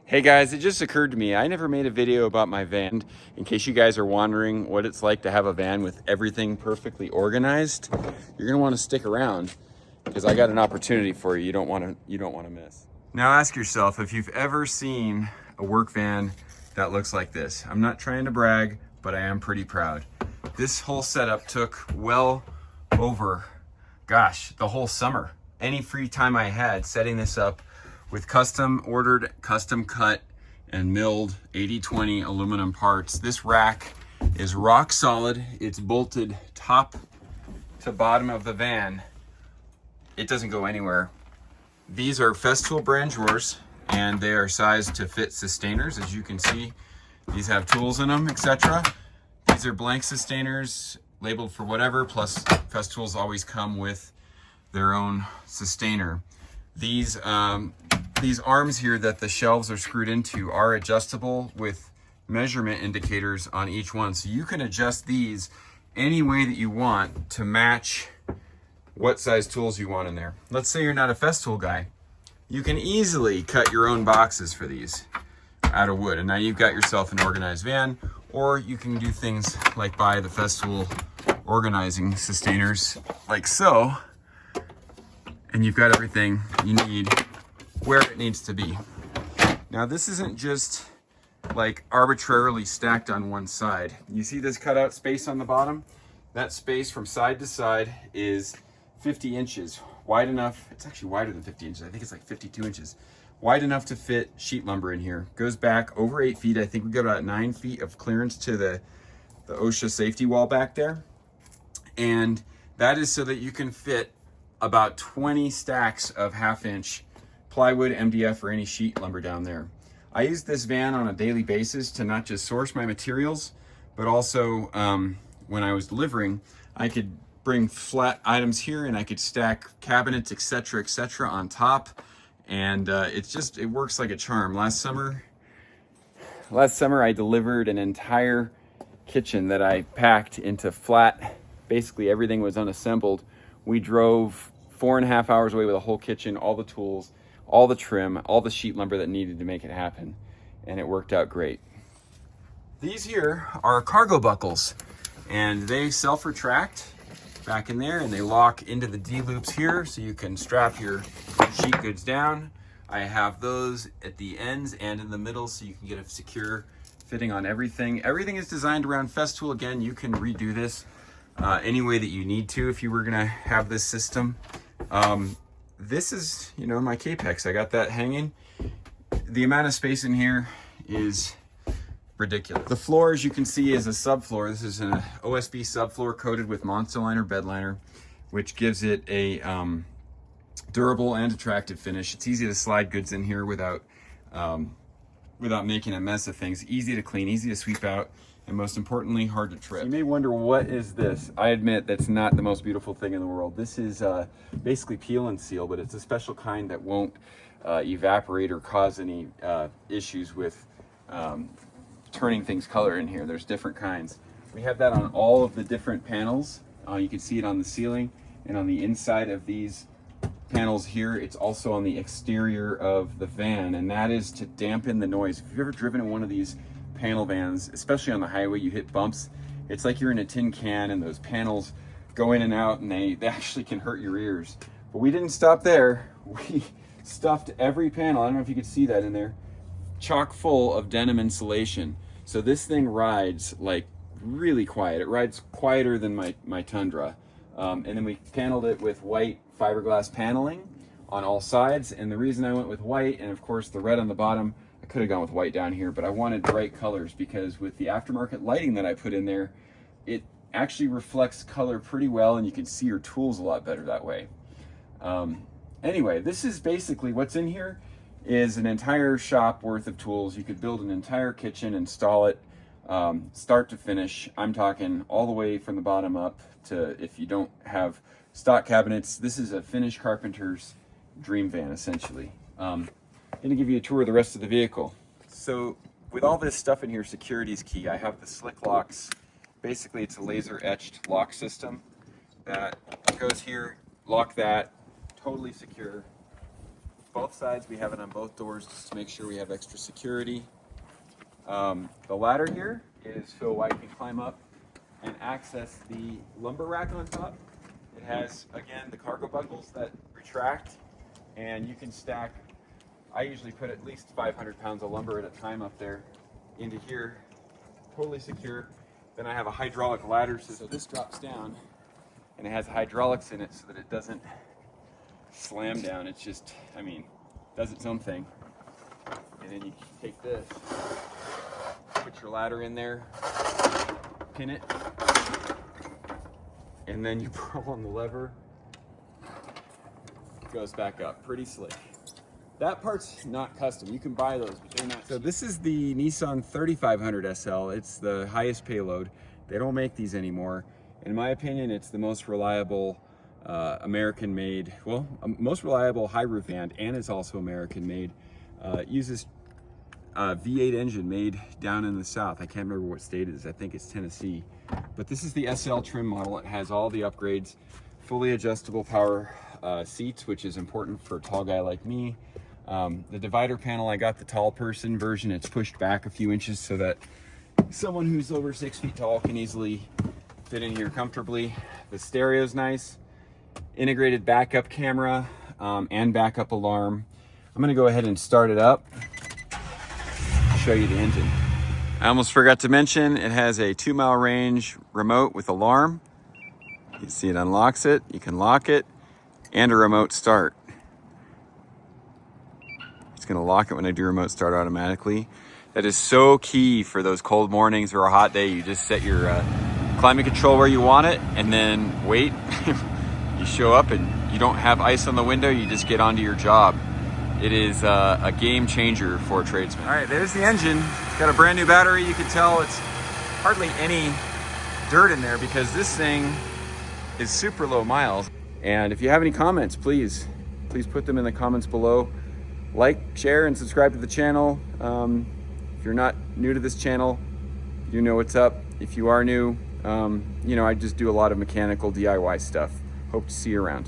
Hey guys, it just occurred to me, I never made a video about my van. In case you guys are wondering what it's like to have a van with everything perfectly organized, you're gonna wanna stick around because I got an opportunity for you you don't wanna miss. Now ask yourself if you've ever seen a work van that looks like this. I'm not trying to brag, but I am pretty proud. This whole setup took well over, the whole summer. Any free time I had setting this up with custom ordered, custom cut, and milled 80/20 aluminum parts. This rack is rock solid. It's bolted top to bottom of the van. It doesn't go anywhere. These are Festool brand drawers, and they are sized to fit sustainers. As you can see, these have tools in them, etc. These are blank sustainers, labeled for whatever, plus Festools always come with their own sustainer. These arms here that the shelves are screwed into are adjustable with measurement indicators on each one. So you can adjust these any way that you want to match what size tools you want in there. Let's say you're not a Festool guy. You can easily cut your own boxes for these out of wood. And now you've got yourself an organized van, or you can do things like buy the Festool organizing sustainers like so, and you've got everything you need where it needs to be. Now this isn't just like arbitrarily stacked on one side. You see this cutout space on the bottom? That space from side to side is 50 inches wide enough. It's actually wider than 50 inches. I think it's like 52 inches. Wide enough to fit sheet lumber in here. Goes back over 8 feet. I think we got about 9 feet of clearance to the OSHA safety wall back there. And that is so that you can fit about 20 stacks of 1/2 inch plywood, MDF, or any sheet lumber down there. I use this van on a daily basis to not just source my materials, but also when I was delivering, I could bring flat items here and I could stack cabinets, etc., etc. on top. And it works like a charm. Last summer I delivered an entire kitchen that I packed into flat. Basically everything was unassembled. We drove 4.5 hours away with a whole kitchen, all the tools, all the trim, all the sheet lumber that needed to make it happen. And it worked out great. These here are cargo buckles, and they self-retract back in there, and they lock into the D-loops here so you can strap your sheet goods down. I have those at the ends and in the middle so you can get a secure fitting on everything. Everything is designed around Festool. Again, you can redo this any way that you need to if you were gonna have this system. This is, my Capex. I got that hanging. The amount of space in here is ridiculous. The floor, as you can see, is a subfloor. This is an OSB subfloor coated with Monster Liner bed liner, which gives it a durable and attractive finish. It's easy to slide goods in here without making a mess of things. Easy to clean, easy to sweep out, and most importantly, hard to trip. You may wonder, what is this? I admit that's not the most beautiful thing in the world. This is basically peel and seal, but it's a special kind that won't evaporate or cause any issues with turning things color in here. There's different kinds. We have that on all of the different panels. You can see it on the ceiling and on the inside of these panels here. It's also on the exterior of the van, and that is to dampen the noise. If you've ever driven in one of these panel vans, especially on the highway, you hit bumps, it's like you're in a tin can and those panels go in and out, and they actually can hurt your ears. But we didn't stop there. We stuffed every panel, I don't know if you could see that in there, chock full of denim insulation. So this thing rides like really quiet. It rides quieter than my Tundra. And then we paneled it with white fiberglass paneling on all sides. And the reason I went with white, and of course the red on the bottom, I could have gone with white down here, but I wanted bright colors because with the aftermarket lighting that I put in there, it actually reflects color pretty well, and you can see your tools a lot better that way. Anyway, this is basically what's in here is an entire shop worth of tools. You could build an entire kitchen, install it, start to finish. I'm talking all the way from the bottom up to, if you don't have stock cabinets, this is a finished carpenter's dream van, essentially. I'm gonna give you a tour of the rest of the vehicle. So with all this stuff in here, security is key. I have the slick locks. Basically, it's a laser etched lock system that goes here, lock that, totally secure. both sides. We have it on both doors just to make sure we have extra security. The ladder here is so I can climb up and access the lumber rack on top. It has, again, the cargo buckles that retract, and you can stack, I usually put at least 500 pounds of lumber at a time up there into here, totally secure. Then I have a hydraulic ladder, so this drops down, and it has hydraulics in it so that it doesn't slam down. It's just, I mean, does its own thing. And then you take this, put your ladder in there, pin it, and then you pull on the lever, it goes back up. Pretty slick. That part's not custom. You can buy those, but they're not. So this is the Nissan 3500 SL. It's the highest payload. They don't make these anymore. In my opinion, it's the most reliable American-made, well, most reliable high roof van, and it's also American-made. It uses a V8 engine made down in the south. I can't remember what state it is. I think it's Tennessee. But this is the SL trim model. It has all the upgrades, fully adjustable power seats, which is important for a tall guy like me. The divider panel, I got the tall person version. It's pushed back a few inches so that someone who's over 6 feet tall can easily fit in here comfortably. The stereo's nice. Integrated backup camera and backup alarm. I'm gonna go ahead and start it up, show you the engine. I almost forgot to mention, it has a 2-mile range remote with alarm. You can see it unlocks it, you can lock it, and a remote start. It's gonna lock it when I do remote start automatically. That is so key for those cold mornings or a hot day. You just set your climate control where you want it and then wait. You show up and you don't have ice on the window, you just get onto your job. It is a game changer for tradesmen. All right, there's the engine. It's got a brand new battery. You can tell it's hardly any dirt in there because this thing is super low miles. And if you have any comments, please put them in the comments below. Like, share, and subscribe to the channel. If you're not new to this channel, you know what's up. If you are new, you know, I just do a lot of mechanical DIY stuff. Hope to see you around.